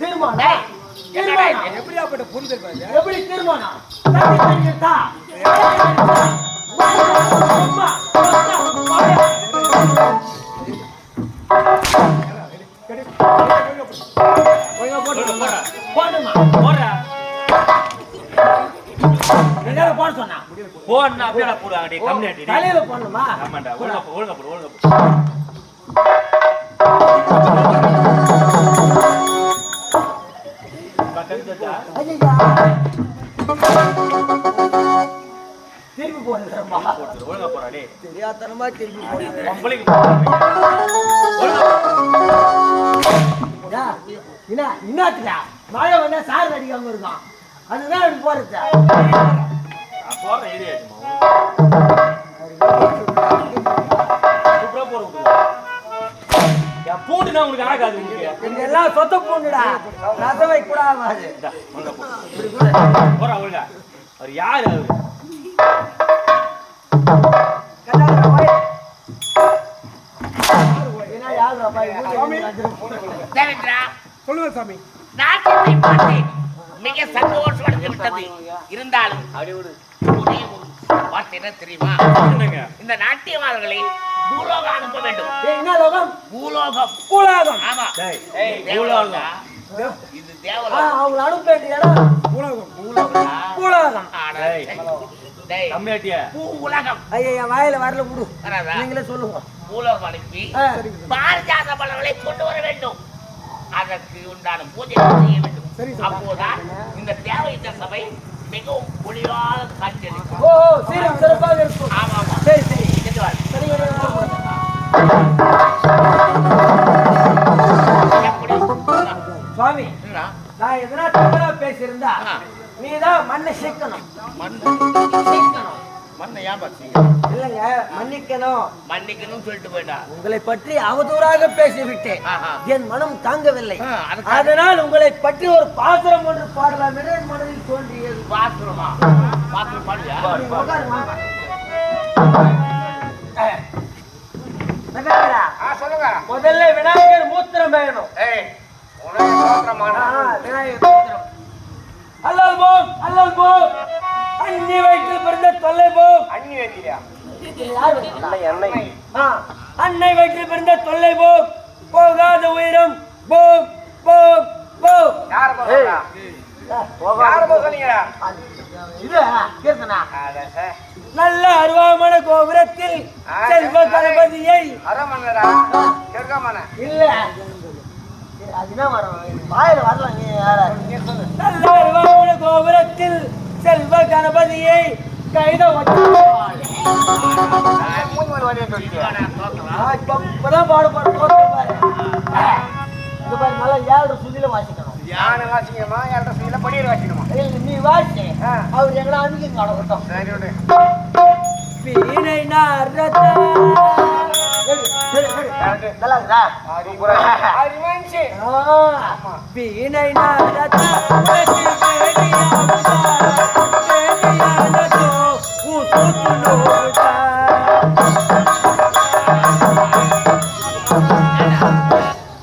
தீர்மானம் எப்படியாப்பட்ட புரிதல் பாரு. எப்படி தீர்மானம் போட சொன்னா போடணும் அப்படியே போடுவாங்க கம்யூனிட்டி தலையில போடணுமா? ஆமாண்டா ஒழுங்கா ஒழுங்கா ஒழுங்கா திருப்பி போடுறா ஒழுங்கா போறா டேய் தெரியாதனமா திருப்பி போடுறா உங்களுக்கு இன்னாத்துக்கா மழை வந்தா சார் அடிக்காம இருக்கான் அதுதான் அப்படி போறது போற ஏரியா சூப்பரா போறோம் பூண்டுனா உங்களுக்கு ஆகாது உங்களுக்கு எல்லாம் சொத்த பூண்டுடா ரசவை கூட ஆகாது போறா ஒழுங்கா அவர் யாரு அவரு சொல்லுங்க சாமி. நாட்டத்தை பார்த்து மிக சந்தோஷமடைந்து விட்டது. இருந்தாலும் வார்த்தை என்ன தெரியுமா? இந்த நாட்டியவாளர்களை பூலோகம் அனுப்ப வேண்டும். என்ன லோகம்? பூலோகம். பூலோகம். ஆமா. பூலோகம். இது தேவலோகம். அவங்க அனுப்ப வேண்டிய இடம் பூலோகம். பூலோகம். கம்மியாட்டியா பூ உலகம். ஐயா வாயில வரல விடு. வராதா? நீங்களே சொல்லுங்க. பூலோகம் அனுப்பி பாரிஜாத மலர்களை கொண்டு வர வேண்டும். அதற்கு உண்டான பூஜை செய்ய வேண்டும். அப்போதான் இந்த தேவையற்ற சபை மிகவும் ஒளியாக காட்சியளிக்கும். ஓ சரி சிறப்பாக இருக்கும். ஆமா ஆமா. சரி சரி சுவாமி நான் எதனா தவறா பேசியிருந்தா நீதான் மண்ணை சேர்க்கணும். மண்ணை ஏமாத்தி இல்லங்க மன்னிக்கணும். மன்னிக்கணும் சொல்லிட்டு போயிட்டா. உங்களை பற்றி அவதூறாக பேசிவிட்டேன். என் மனம் தாங்கவில்லை. அதனால் உங்களை பற்றி ஒரு பாசுரம் ஒன்று பாடலாம் என என் மனதில் தோன்றியது. பாசுரமா? பாசுரம் பாடுயா? சொல்லுங்க. முதல்ல விநாயகர் மூத்திரம் வேணும். விநாயகர் மூத்திரம். அல்லல் போம் அல்லல் போம் அன்னி வயிற்றில் பிறந்த தொல்லை போம். அண்ணி வைத்தியா? அன்னை வயிற்றில் பிறந்த தொல்லை போம். போகாத உயிரம் போம் போம் போம். யார் போறா? யார் போறீங்க? இது கீர்த்தனா. நல்ல அருவாமன கோபுரத்தில் செல்வ கணபதியை அரமன்னரா கேட்காமன இல்ல அதுதான் வரும் வாயில வரலாம். நீ நல்ல அருவாமன கோபுரத்தில் செல்வ கணபதியை கைத இப்பதான் பாடுபாடு பாரு. நல்லா 7 சுதியில வாசிக்கணும். யானை வாசிக்கணுமா? 7 சுதியில படியர் வாசிக்கணுமா? நீ வாசி அவர் எங்கடா அன்னைக்கு நடக்கட்டும். வீணை நாரதா வீணை நாரதா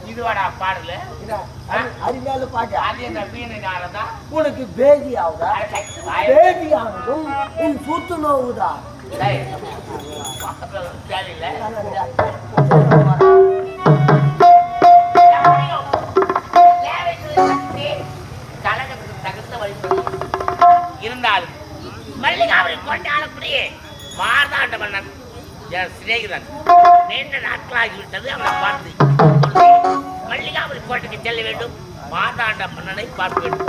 இதுவாடா பாடல அருமையான பாட்டு. அது என்ன வீணை நாரதா? உனக்கு பேதி ஆகுதா? பேதி ஆனதும் உன் சூத்து நோவுதா? தேவையில்லை. கழகத்துக்கு தகுந்த வழிபடி இருந்தாலும் மல்லிகாவில் கொண்டாடக்கூடிய மார்த்தாண்ட மன்னன் என் சிநேகிதன் நீண்ட நாட்களாகிவிட்டது. அவனை பார்த்து மல்லிகாவில் கோட்டைக்கு செல்ல வேண்டும். மார்த்தாண்ட மன்னனை பார்க்க வேண்டும்.